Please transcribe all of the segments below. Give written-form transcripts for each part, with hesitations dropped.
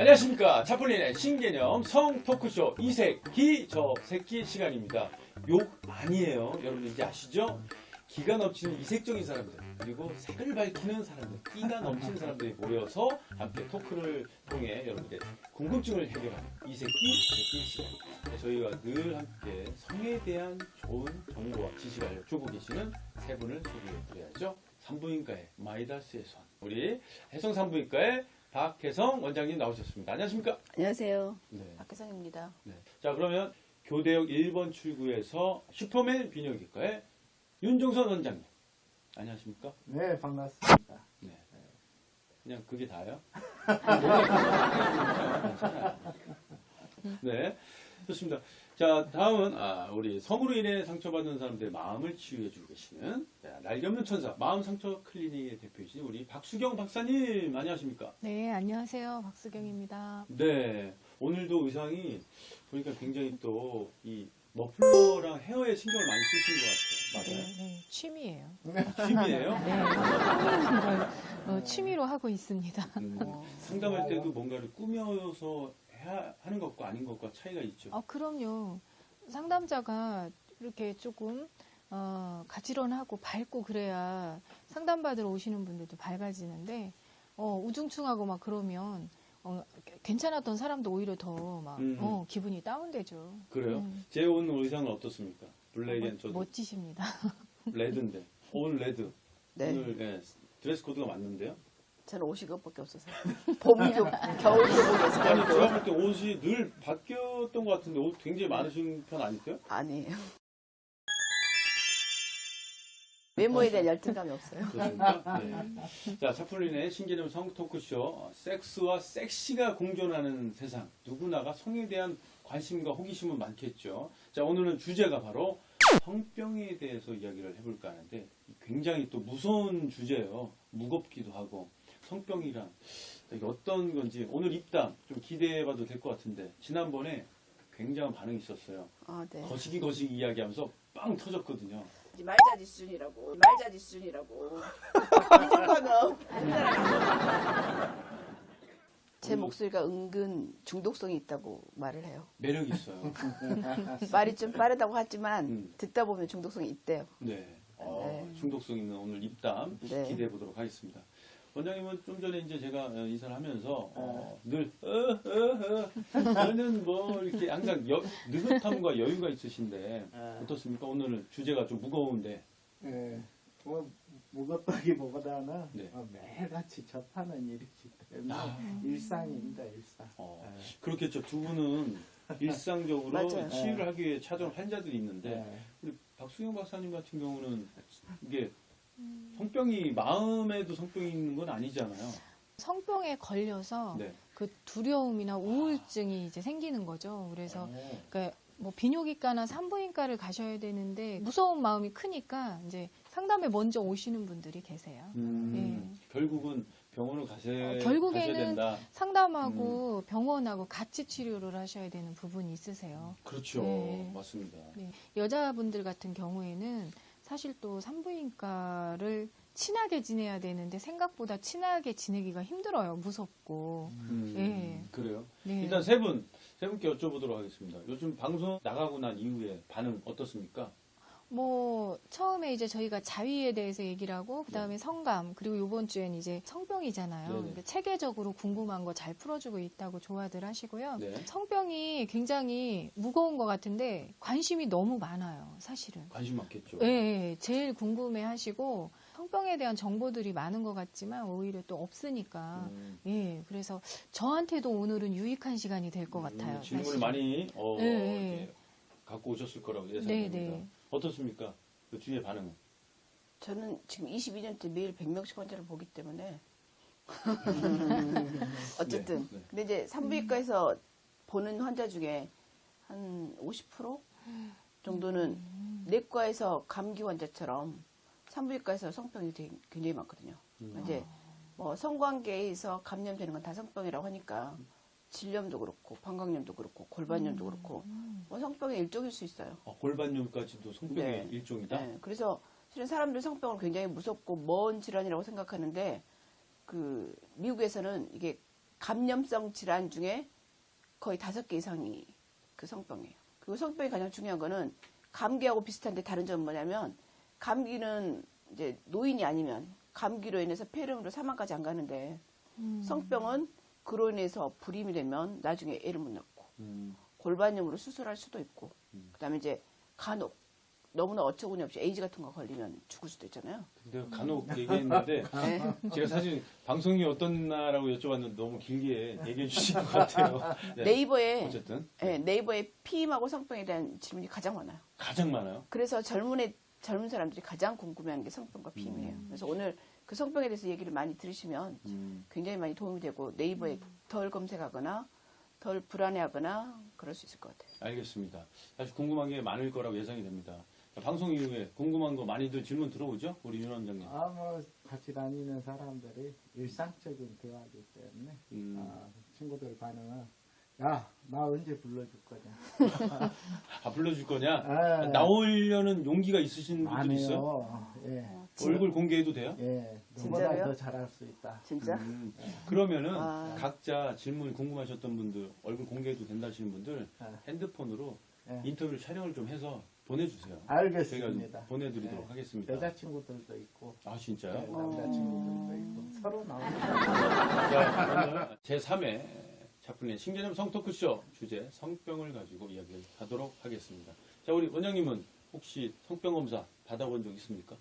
안녕하십니까. 차플린의 신개념 성 토크쇼 이새끼 저새끼 시간입니다. 욕 아니에요. 여러분 이제 아시죠? 기가 넘치는 이색적인 사람들 그리고 색을 밝히는 사람들 끼가 넘치는 사람들이 모여서 함께 토크를 통해 여러분들의 궁금증을 해결하는 이새끼 저새끼 시간입니다. 저희가 늘 함께 성에 대한 좋은 정보와 지식을 알려주고 계시는 세 분을 소개해드려야죠. 산부인과의 마이다스의 손 우리 해성 산부인과의 박혜성 원장님 나오셨습니다. 안녕하십니까? 안녕하세요. 네. 박혜성입니다. 네. 자 그러면 교대역 1번 출구에서 슈퍼맨 비뇨기과의 윤종선 원장님. 안녕하십니까? 네, 반갑습니다. 네. 그냥 그게 다예요? 괜찮아요. 네. 좋습니다. 자, 다음은 우리 성으로 인해 상처받는 사람들의 마음을 치유해주고 계시는 날개 없는 천사 마음 상처 클리닉의 대표이신 우리 박수경 박사님 안녕하십니까? 네, 안녕하세요. 박수경입니다. 네. 오늘도 의상이 보니까 굉장히 또 이 머플러랑 헤어에 신경을 많이 쓰신 것 같아요. 맞아요? 네, 취미예요. 취미예요? 네, 걸 취미로 하고 있습니다. 상담할 때도 뭔가를 꾸며서 해야 하는 것과 아닌 것과 차이가 있죠. 그럼요. 상담자가 이렇게 조금 가지런하고 밝고 그래야 상담받으러 오시는 분들도 밝아지는데 우중충하고 막 그러면 괜찮았던 사람도 오히려 더 막 기분이 다운되죠. 그래요? 제 오늘 의상은 어떻습니까? 블랙 앤 저도 멋지십니다. 레드인데 오늘 레드. 네. 오늘 드레스 코드가 맞는데요? 저는 옷이 그것밖에 없어서 봄이도 겨울도 모르겠어요. 아니 제가 볼 때 옷이 늘 바뀌었던 것 같은데 옷 굉장히 많으신 편 아니세요? 아니에요. 외모에 대한 열등감이 없어요. 그렇습니까? 네. 자, 차플린의 신개념 성 토크쇼 섹스와 섹시가 공존하는 세상 누구나가 성에 대한 관심과 호기심은 많겠죠. 자, 오늘은 주제가 바로 성병에 대해서 이야기를 해볼까 하는데 굉장히 또 무서운 주제예요. 무겁기도 하고 성병이란 이게 어떤 건지 오늘 입담 좀 기대해봐도 될 것 같은데 지난번에 굉장한 반응이 있었어요. 아, 네. 거시기 이야기하면서 빵 터졌거든요. 말자지순이라고. 이 정도면 제 목소리가 은근 중독성이 있다고 말을 해요. 매력 있어요. 말이 좀 빠르다고 하지만 듣다 보면 중독성이 있대요. 네. 네. 중독성 있는 오늘 입담 네. 기대해 보도록 하겠습니다. 원장님은 좀 전에 이제 제가 인사를 하면서 늘 저는 뭐 이렇게 항상 느긋함과 여유가 있으신데 어떻습니까? 오늘은 주제가 좀 무거운데. 네, 뭐 무겁다기보다는 네. 매일같이 접하는 일이기 때문에 일상입니다, 일상. 그렇겠죠. 두 분은 일상적으로 맞아요. 치유를 하기 위해 찾아온 환자들이 있는데 네. 우리 박수경 박사님 같은 경우는 이게 성병이 마음에도 성병이 있는 건 아니잖아요. 성병에 걸려서 네. 그 두려움이나 우울증이 이제 생기는 거죠. 그래서 그러니까 뭐 비뇨기과나 산부인과를 가셔야 되는데 무서운 마음이 크니까 이제 상담에 먼저 오시는 분들이 계세요. 결국은 병원을 가셔야 결국에는 된다. 상담하고 병원하고 같이 치료를 하셔야 되는 부분이 있으세요. 그렇죠. 네. 맞습니다. 네. 여자분들 같은 경우에는 사실 또 산부인과를 친하게 지내야 되는데 생각보다 친하게 지내기가 힘들어요. 무섭고. 네. 그래요. 네. 일단 세 분께 여쭤보도록 하겠습니다. 요즘 방송 나가고 난 이후에 반응 어떻습니까? 뭐 처음에 이제 저희가 자위에 대해서 얘기를 하고 그다음에 성감 그리고 이번 주엔 이제 성병이잖아요. 네네. 그러니까 체계적으로 궁금한 거 잘 풀어주고 있다고 좋아들 하시고요. 네. 성병이 굉장히 무거운 것 같은데 관심이 너무 많아요. 사실은. 관심 많겠죠. 네, 제일 궁금해하시고 성병에 대한 정보들이 많은 것 같지만 오히려 또 없으니까 예, 그래서 저한테도 오늘은 유익한 시간이 될 것 같아요. 질문을 사실은. 많이 네. 이렇게 갖고 오셨을 거라고 네, 예상합니다. 네. 어떻습니까? 그 주위의 반응은? 저는 지금 22년째 매일 100명씩 환자를 보기 때문에 어쨌든 네, 네. 근데 이제 산부인과에서 보는 환자 중에 한 50% 정도는 내과에서 감기 환자처럼 산부인과에서 성병이 굉장히 많거든요. 이제 뭐 성관계에서 감염되는 건 다 성병이라고 하니까 질염도 그렇고 방광염도 그렇고 골반염도 그렇고 뭐 성병의 일종일 수 있어요. 골반염까지도 성병의 네. 일종이다? 네. 그래서 실은 사람들 성병을 굉장히 무섭고 먼 질환이라고 생각하는데 그 미국에서는 이게 감염성 질환 중에 거의 5개 이상이 그 성병이에요. 그리고 성병이 가장 중요한 거는 감기하고 비슷한데 다른 점은 뭐냐면 감기는 이제 노인이 아니면 감기로 인해서 폐렴으로 사망까지 안 가는데 성병은 그로 인해서 불임이 되면 나중에 애를 못 낳고 골반염으로 수술할 수도 있고 그다음에 이제 간혹 너무나 어처구니 없이 에이즈 같은 거 걸리면 죽을 수도 있잖아요. 근데 간혹 얘기했는데 네. 제가 사실 방송이 어떤 나라고 여쭤봤는데 너무 길게 얘기해 주신 것 같아요. 네. 네이버에 어쨌든 네이버에 피임하고 성병에 대한 질문이 가장 많아요. 가장 많아요. 그래서 젊은 사람들이 가장 궁금해하는 게 성병과 피임이에요. 그래서 오늘 그 성병에 대해서 얘기를 많이 들으시면 굉장히 많이 도움이 되고 네이버에 덜 검색하거나 덜 불안해하거나 그럴 수 있을 것 같아요. 알겠습니다. 사실 궁금한 게 많을 거라고 예상이 됩니다. 자, 방송 이후에 궁금한 거 많이들 질문 들어오죠? 우리 윤 원장님. 뭐 같이 다니는 사람들이 일상적인 대화이기 때문에 친구들 반응은 야, 나 언제 불러줄 거냐. 불러줄 거냐? 아, 나오려는 용기가 있으신 분들 안 있어요? 해요. 예, 얼굴 공개해도 돼요? 예, 너보다 진짜로요? 더 잘할 수 있다. 진짜? 그러면은 아. 각자 질문 궁금하셨던 분들, 얼굴 공개해도 된다 하시는 분들 핸드폰으로 예. 인터뷰 촬영을 좀 해서 보내주세요. 저희가 알겠습니다. 좀 보내드리도록 예. 하겠습니다. 여자친구들도 있고 아 진짜요? 예, 남자친구들도 있고 서로 나오는 자, 오늘 제3회 차플린 신개념 성토크쇼 주제 성병을 가지고 이야기를 하도록 하겠습니다. 자, 우리 원장님은 혹시 성병 검사 받아본 적 있습니까?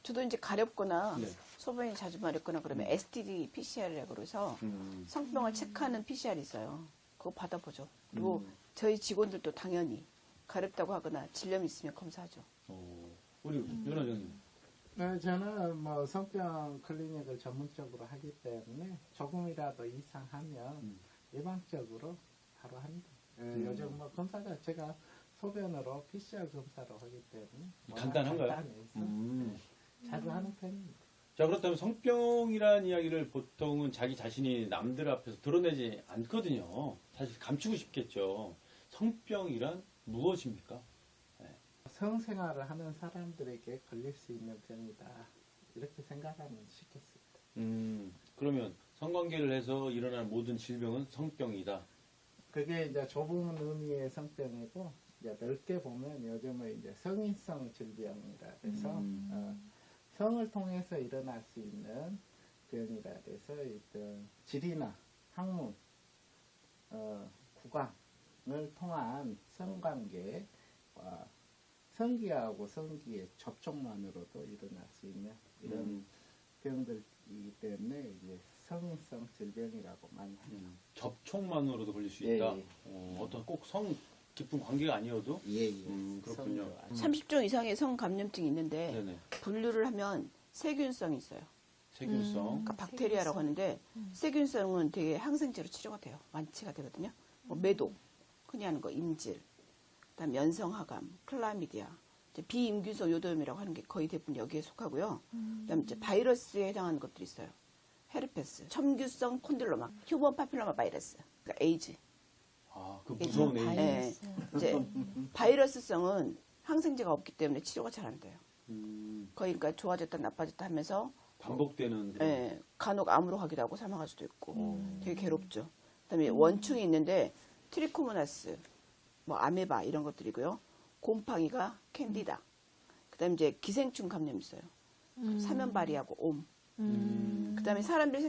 저도 이제 가렵거나 네. 소변이 자주 마렵거나 그러면 STD PCR이라고 그래서 성병을 체크하는 PCR이 있어요. 그거 받아보죠. 그리고 저희 직원들도 당연히 가렵다고 하거나 질염이 있으면 검사하죠. 우리 윤 원장님. 네, 저는 뭐 성병 클리닉을 전문적으로 하기 때문에 조금이라도 이상하면 예방적으로 바로 합니다. 예, 요즘 뭐 검사 자체가 소변으로 PCR 검사로 하기 때문에 간단한가요? 간단해서 자주 하는 편입니다. 자, 그렇다면 성병이라는 이야기를 보통은 자기 자신이 남들 앞에서 드러내지 않거든요. 사실 감추고 싶겠죠. 성병이란 무엇입니까? 성생활을 하는 사람들에게 걸릴 수 있는 병이다. 이렇게 생각하면 쉽겠습니다. 그러면 성관계를 해서 일어나는 모든 질병은 성병이다. 그게 이제 좁은 의미의 성병이고 이제 넓게 보면 요즘은 이제 성인성 질병이라 해서 성을 통해서 일어날 수 있는 병이라 해서 어떤 질이나 학문, 구강을 통한 성관계, 성기하고 성기의 접촉만으로도 일어날 수 있는 이런 병들이기 때문에 이제 성인성 질병이라고 많이 합니다. 접촉만으로도 걸릴 수 예, 있다. 예. 어떤 꼭 성 깊은 관계가 아니어도. 예, 그렇군요. 30종 이상의 성감염증이 있는데 네네. 분류를 하면 세균성이 있어요. 세균성. 그러니까 박테리아라고 하는데 세균성은 되게 항생제로 치료가 돼요. 완치가 되거든요. 뭐 매독, 흔히 하는 거 임질, 그다음 연성하감, 클라미디아, 이제 비임균성 요도염이라고 하는 게 거의 대부분 여기에 속하고요. 그다음 이제 바이러스에 해당하는 것들이 있어요. 헤르페스, 첨규성 콘딜로마, 휴먼 파필로마 바이러스, 그러니까 에이즈. 그 무서운 에이즈. 예, 이제 바이러스성은 항생제가 없기 때문에 치료가 잘 안 돼요. 거의 그러니까 좋아졌다 나빠졌다 하면서 반복되는. 그런. 예, 간혹 암으로 가기도 하고 사망할 수도 있고 되게 괴롭죠. 그다음에 원충이 있는데 트리코모나스, 뭐 아메바 이런 것들이고요. 곰팡이가 캔디다. 그다음에 이제 기생충 감염 있어요. 사면바리하고 옴. 그다음에 사람들이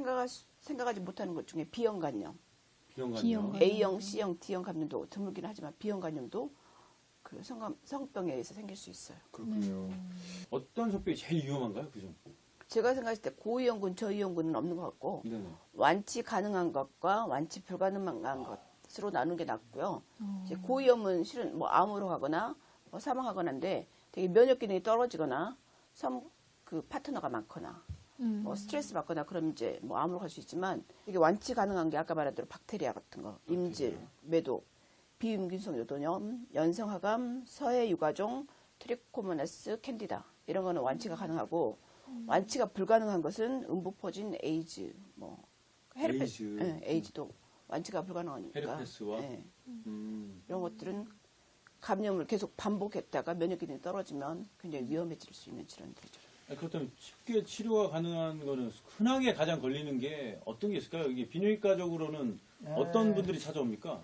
생각하지 못하는 것 중에 B형 간염, 비형간염. A형, C형, D형 감염도 드물긴 하지만 B형 감염도 그 성병에 의해서 생길 수 있어요. 그렇군요. 어떤 성병이 제일 위험한가요? 그 중? 제가 생각했을 때 고위험군, 저위험군은 없는 것 같고 네네. 완치 가능한 것과 완치 불가능한 것으로 나누는 게 낫고요. 이제 고위험은 실은 뭐 암으로 가거나 뭐 사망하거나인데 되게 면역 기능이 떨어지거나 그 파트너가 많거나 뭐 스트레스 받거나 그럼 이제 뭐 암으로 갈 수 있지만 이게 완치 가능한 게 아까 말한 대로 박테리아 같은 거, 임질, 매독, 비임균성 요도염, 연성하감, 서해 유가종, 트리코모나스, 캔디다 이런 거는 완치가 가능하고 완치가 불가능한 것은 음부포진, 에이즈, 뭐 헤르페스, 에이즈. 예, 에이즈도 완치가 불가능하니까 헤르페스와? 예, 이런 것들은 감염을 계속 반복했다가 면역 기능이 떨어지면 굉장히 위험해질 수 있는 질환들이죠. 그렇다면 쉽게 치료가 가능한 거는 흔하게 가장 걸리는 게 어떤 게 있을까요? 이게 비뇨기과적으로는 어떤 분들이 찾아옵니까?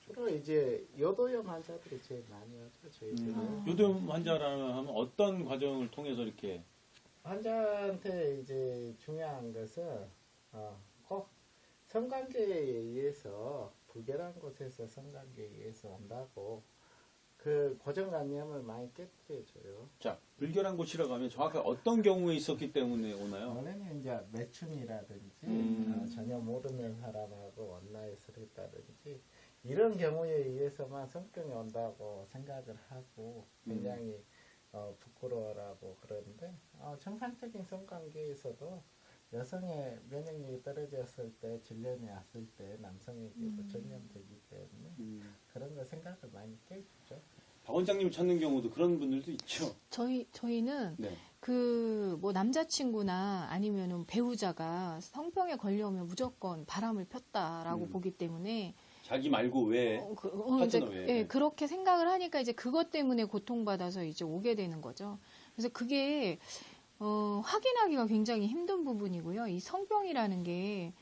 주로 이제 요도염 환자들이 제일 많이 오죠. 저희들은 요즘 환자라면 하면 어떤 과정을 통해서 이렇게 환자한테 이제 중요한 것은 꼭 성관계에 의해서 불결한 곳에서 성관계에 의해서 온다고 그 고정관념을 많이 깨뜨려줘요. 자, 불결한 곳이라고 하면 정확하게 어떤 경우에 있었기 때문에 오나요? 원래는 이제 매춘이라든지 전혀 모르는 사람하고 원나잇을 했다든지 이런 경우에 의해서만 성병이 온다고 생각을 하고 굉장히 부끄러워하고 그러는데 정상적인 성관계에서도 여성의 면역력이 떨어졌을 때 질염이 왔을 때 남성에게도 전염되기 때문에 그런 거 생각을 많이 깨주죠. 박 원장님 찾는 경우도 그런 분들도 있죠. 저희는 네. 뭐 남자친구나 아니면은 배우자가 성병에 걸려오면 무조건 바람을 폈다라고 보기 때문에 자기 말고 왜 이제 파트너 외에. 예, 그렇게 생각을 하니까 이제 그것 때문에 고통받아서 이제 오게 되는 거죠. 그래서 그게 확인하기가 굉장히 힘든 부분이고요. 이 성병이라는 게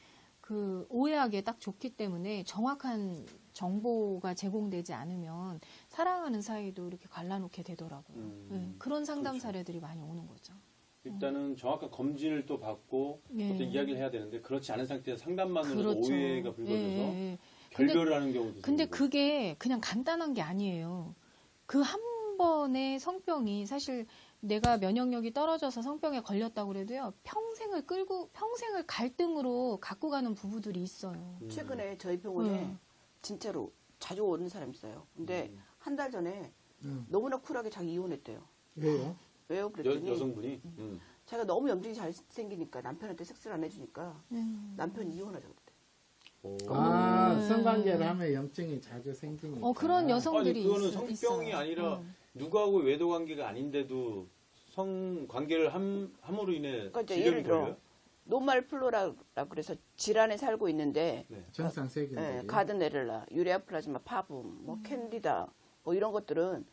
그 오해하기에 딱 좋기 때문에 정확한 정보가 제공되지 않으면 사랑하는 사이도 이렇게 갈라놓게 되더라고요. 예, 그런 상담 그렇죠. 사례들이 많이 오는 거죠. 일단은 정확한 검진을 또 받고 예. 어떤 이야기를 해야 되는데 그렇지 않은 상태에서 상담만으로도 그렇죠. 오해가 불거져서 예. 결별을 하는 경우도 근데 생기고. 그게 그냥 간단한 게 아니에요. 그 한 번의 성병이 사실 내가 면역력이 떨어져서 성병에 걸렸다고 그래도요, 평생을 갈등으로 갖고 가는 부부들이 있어요. 최근에 저희 병원에 진짜로 자주 오는 사람이 있어요. 근데 한 달 전에 너무나 쿨하게 자기 이혼했대요. 왜요? 왜요? 그랬더니 여성분이 자기가 너무 염증이 잘 생기니까 남편한테 섹스를 안 해주니까 남편이 이혼하자고 그랬대. 성관계를 하면 염증이 자주 생기니까. 그런 여성들이 아니 그거는 있어요. 성병이 아니라 누구하고 외도 관계가 아닌데도 성 관계를 함으로 인해 그러니까 이제 질염이 예를 들어 걸려요? 노말 플로라 그래서 질환에 살고 있는데 네. 정상 세균들이. 가드네렐라, 유레아 플라즈마 파붐, 뭐 캔디다 뭐 이런 것들은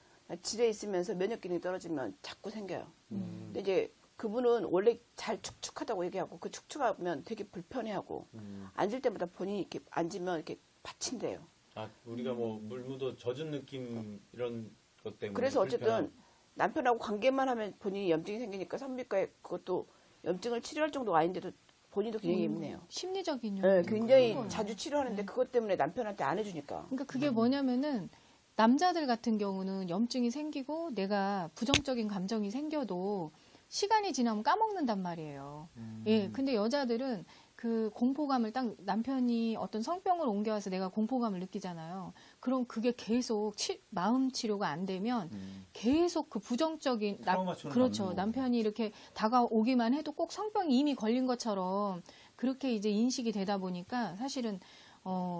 질에 있으면서 면역 기능이 떨어지면 자꾸 생겨요. 근데 이제 그분은 원래 잘 축축하다고 얘기하고 그 축축하면 되게 불편해하고 앉을 때마다 본인이 이렇게 앉으면 이렇게 받친대요. 아 우리가 뭐 물 묻어 젖은 느낌 이런 것 때문에 그래서 어쨌든 불편하고. 남편하고 관계만 하면 본인이 염증이 생기니까 산부인과에 그것도 염증을 치료할 정도가 아닌데도 본인도 굉장히 예민해요. 심리적인 네, 요인이 굉장히 큰 거예요. 자주 치료하는데 그것 때문에 남편한테 안 해주니까. 그러니까 그게 뭐냐면은 남자들 같은 경우는 염증이 생기고 내가 부정적인 감정이 생겨도 시간이 지나면 까먹는단 말이에요. 예, 근데 여자들은 그 공포감을 딱 남편이 어떤 성병을 옮겨와서 내가 공포감을 느끼잖아요. 그럼 그게 계속 마음 치료가 안 되면 계속 그 부정적인 트라우마처럼 그렇죠. 남는 거고. 남편이 이렇게 다가오기만 해도 꼭 성병이 이미 걸린 것처럼 그렇게 이제 인식이 되다 보니까 사실은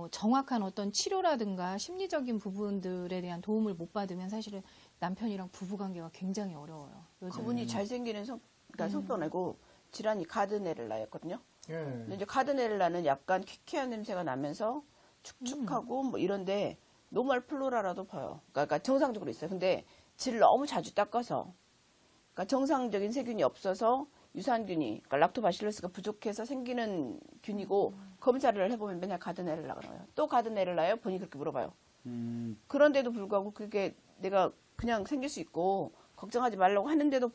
정확한 어떤 치료라든가 심리적인 부분들에 대한 도움을 못 받으면 사실은 남편이랑 부부관계가 굉장히 어려워요. 요즘. 그분이 잘생기는 그러니까 성병 아니고 질환이 가드네렐라였거든요. 예. 근데 이제 가드네렐라는 약간 퀴퀴한 냄새가 나면서 축축하고 뭐 이런데 노멀 플로라라도 봐요. 그러니까 정상적으로 있어요. 근데 질을 너무 자주 닦아서 그러니까 정상적인 세균이 없어서 유산균이 그러니까 락토바실러스가 부족해서 생기는 균이고 검사를 해보면 맨날 가드네렐라가 나와요. 또 가드네렐라예요? 본인이 그렇게 물어봐요. 그런데도 불구하고 그게 내가 그냥 생길 수 있고 걱정하지 말라고 하는데도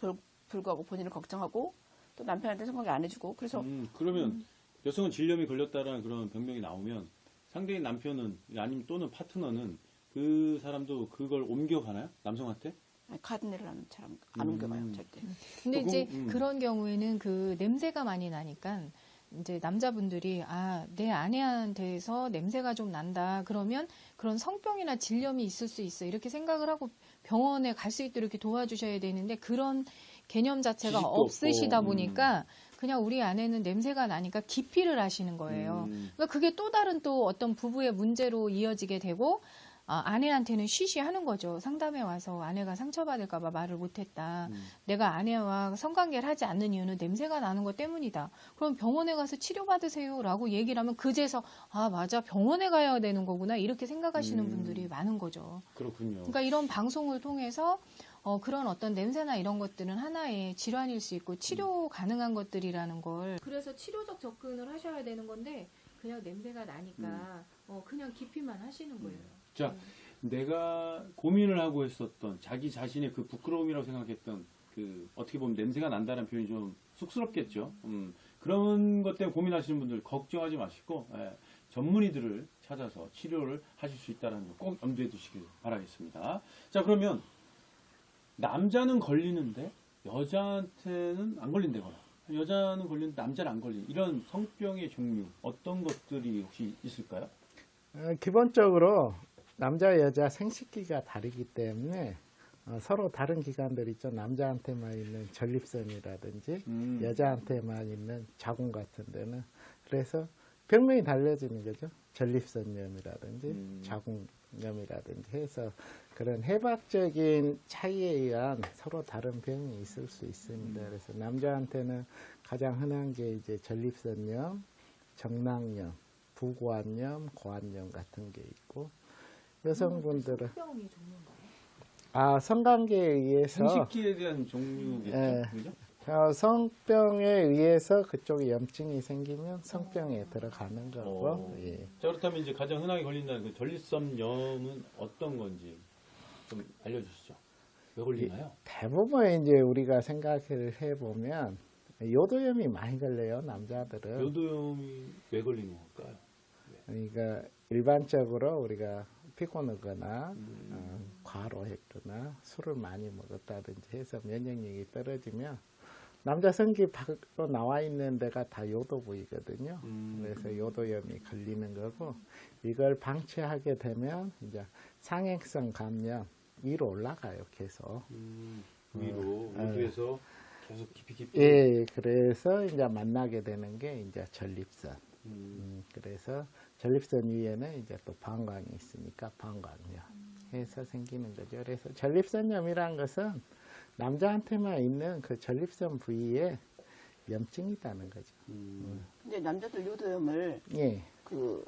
불구하고 본인을 걱정하고 또 남편한테 성관계 안 해주고 그래서 그러면 여성은 질염이 걸렸다라는 그런 병명이 나오면 상대인 남편은 아니면 또는 파트너는 그 사람도 그걸 옮겨가나요? 남성한테? 가드네렐라는 잘 안 옮겨가요 절대. 근데 또 이제 그런 경우에는 그 냄새가 많이 나니까 이제 남자분들이 내 아내한테서 냄새가 좀 난다. 그러면 그런 성병이나 질염이 있을 수 있어. 이렇게 생각을 하고 병원에 갈 수 있도록 이렇게 도와주셔야 되는데 그런 개념 자체가 지식도 없으시다 없고, 보니까 그냥 우리 아내는 냄새가 나니까 기피를 하시는 거예요. 그러니까 그게 또 다른 또 어떤 부부의 문제로 이어지게 되고 아내한테는 쉬쉬하는 거죠. 상담에 와서 아내가 상처받을까봐 말을 못했다. 내가 아내와 성관계를 하지 않는 이유는 냄새가 나는 것 때문이다. 그럼 병원에 가서 치료받으세요 라고 얘기를 하면 그제서 맞아 병원에 가야 되는 거구나 이렇게 생각하시는 분들이 많은 거죠. 그렇군요. 그러니까 이런 방송을 통해서 그런 어떤 냄새나 이런 것들은 하나의 질환일 수 있고 치료 가능한 것들이라는 걸. 그래서 치료적 접근을 하셔야 되는 건데 그냥 냄새가 나니까 그냥 기피만 하시는 거예요. 자, 내가 고민을 하고 있었던 자기 자신의 그 부끄러움이라고 생각했던 그 어떻게 보면 냄새가 난다는 표현이 좀 쑥스럽겠죠. 그런 것 때문에 고민하시는 분들 걱정하지 마시고 전문의들을 찾아서 치료를 하실 수 있다는 거 꼭 염두에 두시길 바라겠습니다. 자, 그러면 남자는 걸리는데 여자한테는 안 걸린다거나 여자는 걸리는데 남자는 안 걸리는 이런 성병의 종류 어떤 것들이 혹시 있을까요? 기본적으로 남자 여자 생식기가 다르기 때문에 서로 다른 기관들 있죠. 남자한테만 있는 전립선이라든지 여자한테만 있는 자궁 같은 데는 그래서 병명이 달라지는 거죠. 전립선염이라든지 자궁염이라든지 해서 그런 해박적인 차이에 의한 서로 다른 병이 있을 수 있습니다. 그래서 남자한테는 가장 흔한 게 이제 전립선염, 정낭염, 부고환염, 고환염 같은 게 있고 여성분들은 성병의 종류인가요? 성관계에 의해서 생식기에 대한 종류겠죠. 예. 그죠? 성병에 의해서 그쪽에 염증이 생기면 성병에 들어가는 거고. 예. 자, 그렇다면 이제 가장 흔하게 걸린다는 그 전립선염은 어떤 건지 좀 알려주시죠. 왜 걸리나요? 대부분 이제 우리가 생각을 해보면 요도염이 많이 걸려요, 남자들은. 요도염이 왜 걸리는 걸까요? 그러니까 일반적으로 우리가 피곤하거나 과로했거나 술을 많이 먹었다든지 해서 면역력이 떨어지면 남자 성기 밖으로 나와 있는 데가 다 요도 부위거든요. 그래서 요도염이 걸리는 거고 이걸 방치하게 되면 이제 상행성 감염 위로 올라가요, 계속. 위로 요도에서 계속 깊이 예, 그래서 이제 만나게 되는 게 이제 전립선. 그래서 전립선 위에는 이제 또 방광이 있으니까 방광염 해서 생기는 거죠. 그래서 전립선염이란 것은 남자한테만 있는 그 전립선 부위에 염증이라는 거죠. 근데 남자들 요도염을 예. 그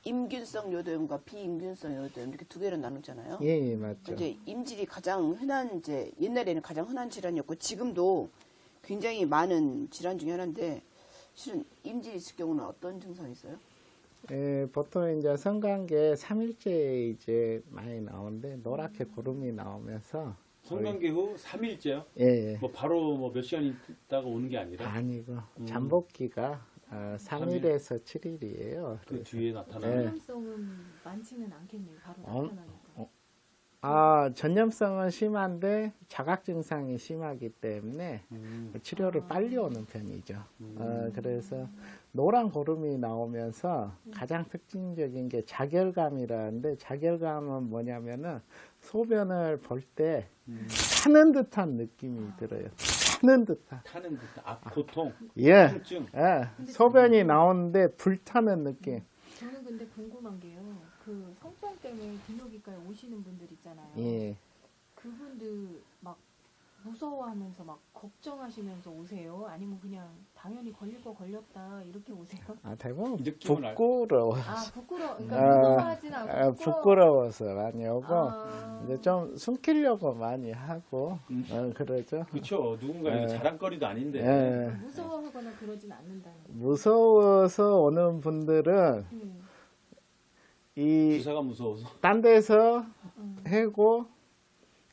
임균성 요도염과 비임균성 요도염 이렇게 두 개로 나누잖아요. 예, 맞죠. 이제 임질이 가장 흔한 이제 옛날에는 가장 흔한 질환이었고 지금도 굉장히 많은 질환 중에 하나인데 실은 임질이 있을 경우는 어떤 증상이 있어요? 예, 보통 이제 성관계 3일째 이제 많이 나오는데 노랗게 고름이 나오면서 성관계 후 3일째요? 예, 예. 뭐 바로 뭐 몇 시간 있다가 오는 게 아니라 아니고 잠복기가 3일에서 7일이에요. 그 뒤에 나타나는 전염성은 많지는 않겠네요. 바로 어? 나타나니까. 전염성은 심한데 자각 증상이 심하기 때문에 치료를 빨리 오는 편이죠. 그래서 노란 고름이 나오면서 가장 특징적인 게 자결감이라는데 자결감은 뭐냐면은 소변을 볼 때 타는 듯한 느낌이 들어요. 타는 듯한. 타는 듯 고통, 예. 통증. 예. 소변이 나오는데 불타는 느낌. 저는 근데 궁금한 게요. 그 성병 때문에 비뇨기과에 오시는 분들 있잖아요. 예. 그분들 막 무서워하면서 막 걱정하시면서 오세요? 아니면 그냥 당연히 걸릴 거 걸렸다 이렇게 오세요? 대부분 느낌은 알- 부끄러워. 그러니까 무서워하진 않고 부끄러워서 많이 오고 아. 이제 좀 숨기려고 많이 하고 그러죠. 그렇죠. 누군가에게 예. 자랑거리도 아닌데. 예. 무서워하거나 그러진 않는다는 거예요. 무서워서 오는 분들은 이 주사가 무서워서. 딴 데서 하고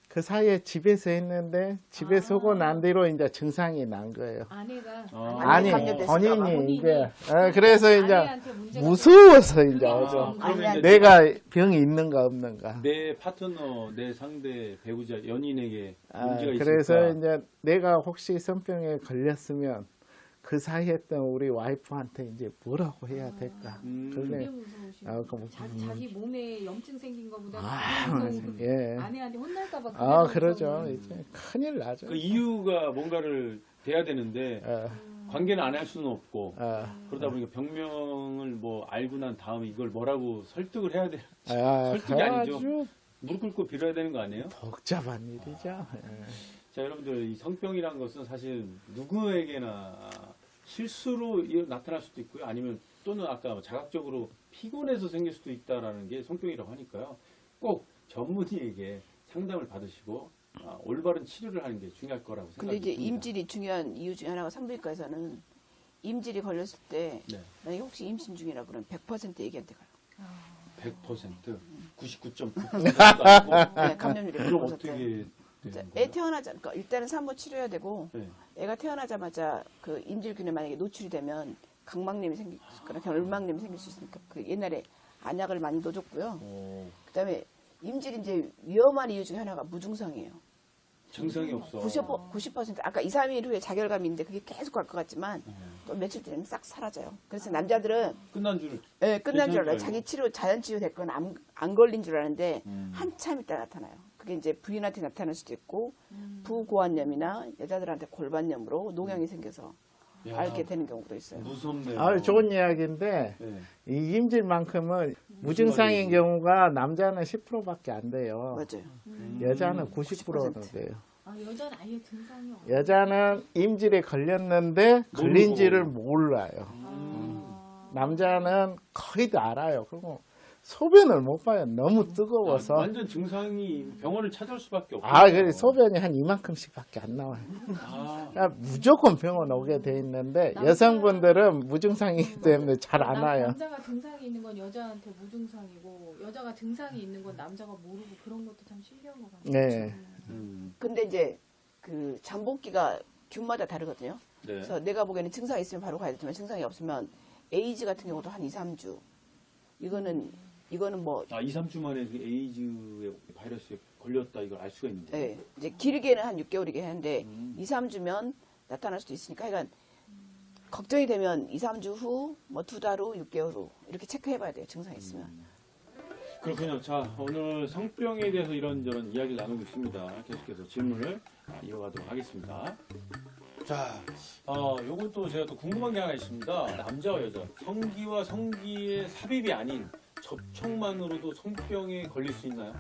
그 사이에 집에서 했는데 집에서 하고 난 뒤로 이제 증상이 난 거예요. 아내가 아니 감염됐을까 봐. 본인이 이제 그래서 이제 아내한테 문제가 무서워서 이제 아, 오죠. 그러면 이제 내가 병이 있는가 없는가. 내 파트너, 내 상대, 배우자, 연인에게 문제가 있을까? 그래서 이제 내가 혹시 성병에 걸렸으면 그 사이에 했던 우리 와이프한테 이제 뭐라고 해야 될까. 되게 그래. 무서우시고 자기 몸에 염증 생긴 거보다 무서운 예. 아내한테 혼날까봐 그러죠. 이제 큰일 나죠. 그 이유가 뭔가를 돼야 되는데 어, 관계는 안 할 수는 없고 어. 그러다 보니까 병명을 뭐 알고 난 다음에 이걸 뭐라고 설득을 해야 돼. 설득이 아니죠. 아주 무릎 꿇고 빌어야 되는 거 아니에요? 복잡한 일이죠. 예. 자, 여러분들 이 성병이라는 것은 사실 누구에게나 실수로 나타날 수도 있고요. 아니면 또는 아까 자각적으로 피곤해서 생길 수도 있다라는 게 성병이라고 하니까요. 꼭 전문의에게 상담을 받으시고 올바른 치료를 하는 게 중요할 거라고 근데 생각이 이제 듭니다. 임질이 중요한 이유 중에 하나가 산부인과에서는 임질이 걸렸을 때 네. 만약에 혹시 임신 중이라 그러면 100% 얘기한테 가요. 100%, 99.9%도 아니고 네, 감염률이 100%. 그럼 어떻게 되는 애 거예요? 태어나자니까 일단은 산모 치료해야 되고 네. 애가 태어나자마자 그 임질균에 만약에 노출이 되면 각막염이 생길 거나 결막염이 생길 수 있으니까 그 옛날에 안약을 많이 넣어줬고요. 그다음에 임질이 이제 위험한 이유 중에 하나가 무증상이에요. 증상이 없어. 90% 아까 2, 3일 후에 자결감이 있는데 그게 계속 갈 것 같지만 또 며칠 뒤에는 싹 사라져요. 그래서 남자들은 끝난 줄. 예, 끝난 줄 알아요. 괜찮은 줄 자기 치료 자연 치유 됐건 안 걸린 줄 알았는데 한참 있다 나타나요. 그게 이제 부인한테 나타날 수도 있고 부고환염이나 여자들한테 골반염으로 농양이 생겨서 야, 앓게 되는 경우도 있어요. 무섭네요. 아유, 좋은 이야기인데 네. 이 임질만큼은 무증상인 경우가 남자는 10%밖에 안 돼요. 맞아요. 여자는 90%는 90%. 돼요. 여자는 아예 증상이 없어요. 여자는 임질에 걸렸는데 걸린지를 몰라요. 아. 남자는 거의 다 알아요. 그리고 소변을 못 봐요. 너무 뜨거워서. 완전 증상이 병원을 찾아올 수밖에 없어요. 그래 소변이 한 이만큼씩밖에 안 나와요. 그러니까 무조건 병원 오게 돼 있는데 여성분들은 무증상이기 때문에 잘 안 와요. 남자가 증상이 있는 건 여자한테 무증상이고 여자가 증상이 있는 건 남자가 모르고 그런 것도 참 신기한 것 같아요. 네. 근데 이제 그 잠복기가 균마다 다르거든요. 네. 그래서 내가 보기에는 증상이 있으면 바로 가야 되지만 증상이 없으면 에이즈 같은 경우도 한 2, 3주. 이거는 뭐 2, 3주 만에 그 에이즈의 바이러스에 걸렸다 이걸 알 수가 있는 거예요. 예, 이제 길게는 한 6개월이긴 하는데 2, 3주면 나타날 수도 있으니까 그러니까 걱정이 되면 2, 3주 후, 뭐 2달 후, 6개월 후 이렇게 체크해봐야 돼요. 증상이 있으면. 그렇군요. 자, 오늘 성병에 대해서 이런저런 이야기를 나누고 있습니다. 계속해서 질문을 이어가도록 하겠습니다. 자, 요건 또 제가 또 궁금한 게 하나 있습니다. 남자와 여자, 성기와 성기의 삽입이 아닌 접촉만으로도 성병에 걸릴 수 있나요?